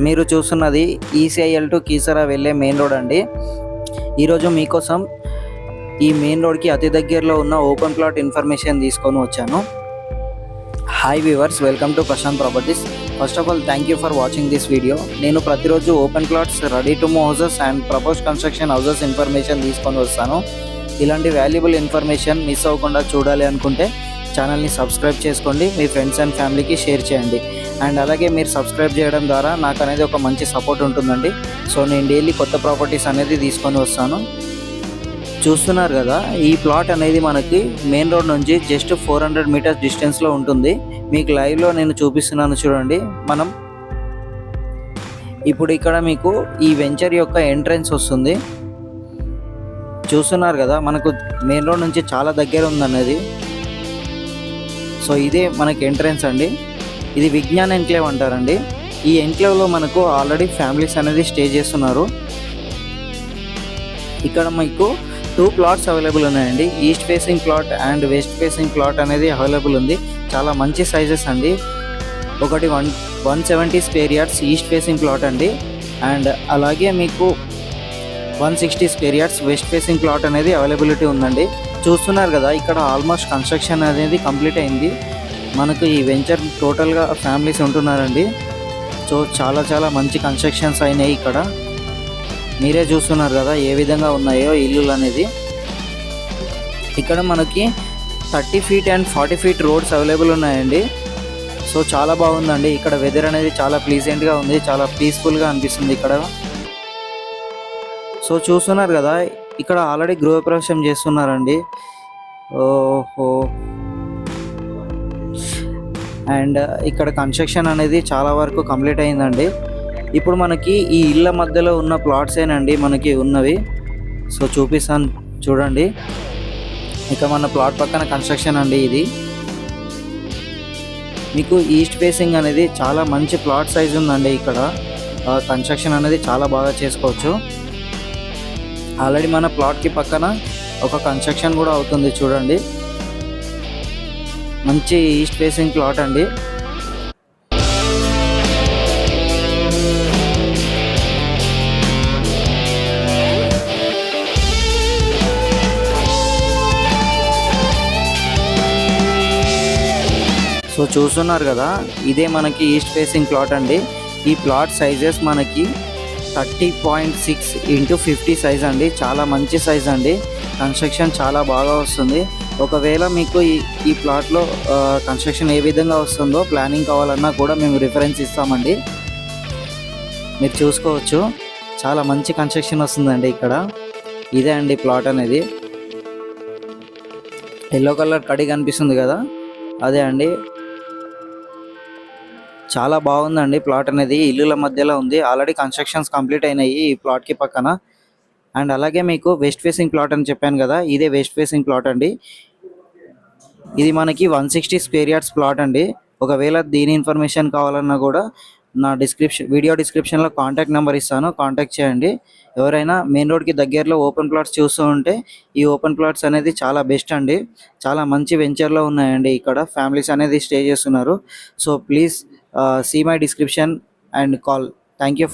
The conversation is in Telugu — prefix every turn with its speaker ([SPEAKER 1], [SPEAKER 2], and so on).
[SPEAKER 1] మీరు చూస్తున్నది ఈసీఐఎల్ టు కీసరా వెళ్ళే మెయిన్ రోడ్ అండి. ఈరోజు మీకోసం ఈ మెయిన్ రోడ్కి అతి దగ్గరలో ఉన్న ఓపెన్ ప్లాట్ ఇన్ఫర్మేషన్ తీసుకొని వచ్చాను. Hi viewers, welcome to Prashant properties. First of all thank you for watching this video. నేను ప్రతిరోజు open plots, ready to move houses and propose construction houses information తీసుకొని వస్తాను. ఇలాంటి వాల్యుబుల్ ఇన్ఫర్మేషన్ మిస్ అవ్వకుండా చూడాలి అనుకుంటే ఛానల్ని సబ్స్క్రైబ్ చేసుకోండి, మీ ఫ్రెండ్స్ అండ్ ఫ్యామిలీకి షేర్ చేయండి. అండ్ అలాగే మీరు సబ్స్క్రైబ్ చేయడం ద్వారా నాకు అనేది ఒక మంచి సపోర్ట్ ఉంటుందండి. సో నేను డైలీ కొత్త ప్రాపర్టీస్ అనేది తీసుకొని వస్తాను. చూస్తున్నారు కదా, ఈ ప్లాట్ అనేది మనకి మెయిన్ రోడ్ నుంచి జస్ట్ 400 మీటర్స్ డిస్టెన్స్లో ఉంటుంది. మీకు లైవ్లో నేను చూపిస్తున్నాను చూడండి. మనం ఇప్పుడు ఇక్కడ మీకు ఈ వెంచర్ యొక్క ఎంట్రన్స్ వస్తుంది. చూస్తున్నారు కదా, మనకు మెయిన్ రోడ్ నుంచి చాలా దగ్గర ఉందన్నది. సో ఇదే మనకి ఎంట్రన్స్ అండి. ఇది విజ్ఞాన్ ఎన్క్లేవ్ అంటారండి. ఈ ఎన్క్లేవ్లో మనకు ఆల్రెడీ ఫ్యామిలీస్ అనేది స్టే చేస్తున్నారు. ఇక్కడ మీకు 2 ప్లాట్స్ అవైలబుల్ ఉన్నాయండి. East facing plot and west facing plot అనేది అవైలబుల్ ఉంది. చాలా మంచి సైజెస్ అండి. ఒకటి 170 square yards east facing plot అండి. అండ్ అలాగే మీకు 160 square yards west facing plot అనేది అవైలబిలిటీ ఉందండి. చూస్తున్నారు కదా, ఇక్కడ ఆల్మోస్ట్ కన్స్ట్రక్షన్ అనేది కంప్లీట్ అయింది. మనకు ఈ వెంచర్ టోటల్గా ఫ్యామిలీస్ ఉంటున్నారండి. సో చాలా మంచి కన్స్ట్రక్షన్స్ అయినాయి. ఇక్కడ మీరే చూస్తున్నారు కదా ఏ విధంగా ఉన్నాయో ఇల్లులు అనేది. ఇక్కడ మనకి 30 feet and 40 feet roads available ఉన్నాయండి. సో చాలా బాగుందండి. ఇక్కడ వెదర్ అనేది చాలా ప్లీజెంట్గా ఉంది, చాలా పీస్ఫుల్గా అనిపిస్తుంది ఇక్కడ. సో చూస్తున్నారు కదా, ఇక్కడ ఆల్రెడీ గృహప్రవేశం చేస్తున్నారండి. ఓహో. అండ్ ఇక్కడ కన్స్ట్రక్షన్ అనేది చాలా వరకు కంప్లీట్ అయిందండి. ఇప్పుడు మనకి ఈ ఇళ్ళ మధ్యలో ఉన్న ప్లాట్సేనండి మనకి ఉన్నవి. సో చూపిస్తాను చూడండి. ఇక మన ప్లాట్ పక్కన కన్స్ట్రక్షన్ అండి ఇది. మీకు ఈస్ట్ ఫేసింగ్ అనేది చాలా మంచి ప్లాట్ సైజ్ ఉందండి. ఇక్కడ కన్స్ట్రక్షన్ అనేది చాలా బాగా చేసుకోవచ్చు. ఆల్రెడీ మన ప్లాట్కి పక్కన ఒక కన్స్ట్రక్షన్ కూడా అవుతుంది చూడండి. మంచి ఈస్ట్ ఫేసింగ్ ప్లాట్ అండి. సో చూస్తున్నారు కదా, ఇదే మనకి ఈస్ట్ ఫేసింగ్ ప్లాట్ అండి. ఈ ప్లాట్ సైజెస్ మనకి 30.6 x 50 సైజ్ అండి. చాలా మంచి సైజ్ అండి. కన్స్ట్రక్షన్ చాలా బాగా వస్తుంది. ఒకవేళ మీకు ఈ ప్లాట్లో కన్స్ట్రక్షన్ ఏ విధంగా వస్తుందో ప్లానింగ్ కావాలన్నా కూడా మేము రిఫరెన్స్ ఇస్తామండి. మీరు చూసుకోవచ్చు, చాలా మంచి కన్స్ట్రక్షన్ వస్తుందండి ఇక్కడ. ఇదే అండి ప్లాట్ అనేది. ఎల్లో కలర్ కడి కనిపిస్తుంది కదా, అదే అండి. చాలా బాగుందండి ప్లాట్ అనేది. ఇల్లుల మధ్యలో ఉంది. ఆల్రెడీ కన్స్ట్రక్షన్స్ కంప్లీట్ అయినాయి ఈ ప్లాట్కి పక్కన. అండ్ అలాగే మీకు వెస్ట్ ఫేసింగ్ ప్లాట్ అని చెప్పాను కదా, ఇదే వెస్ట్ ఫేసింగ్ ప్లాట్ అండి. ఇది మనకి 160 స్క్వేర్ యార్డ్స్ ప్లాట్ అండి. ఒకవేళ దీని ఇన్ఫర్మేషన్ కావాలన్నా కూడా నా వీడియో డిస్క్రిప్షన్లో కాంటాక్ట్ నెంబర్ ఇస్తాను, కాంటాక్ట్ చేయండి. ఎవరైనా మెయిన్ రోడ్కి దగ్గరలో ఓపెన్ ప్లాట్స్ చూస్తూ ఉంటే ఈ ఓపెన్ ప్లాట్స్ అనేది చాలా బెస్ట్ అండి. చాలా మంచి వెంచర్లో ఉన్నాయండి. ఇక్కడ ఫ్యామిలీస్ అనేది స్టే చేస్తున్నారు. So please see my description and call. Thank you for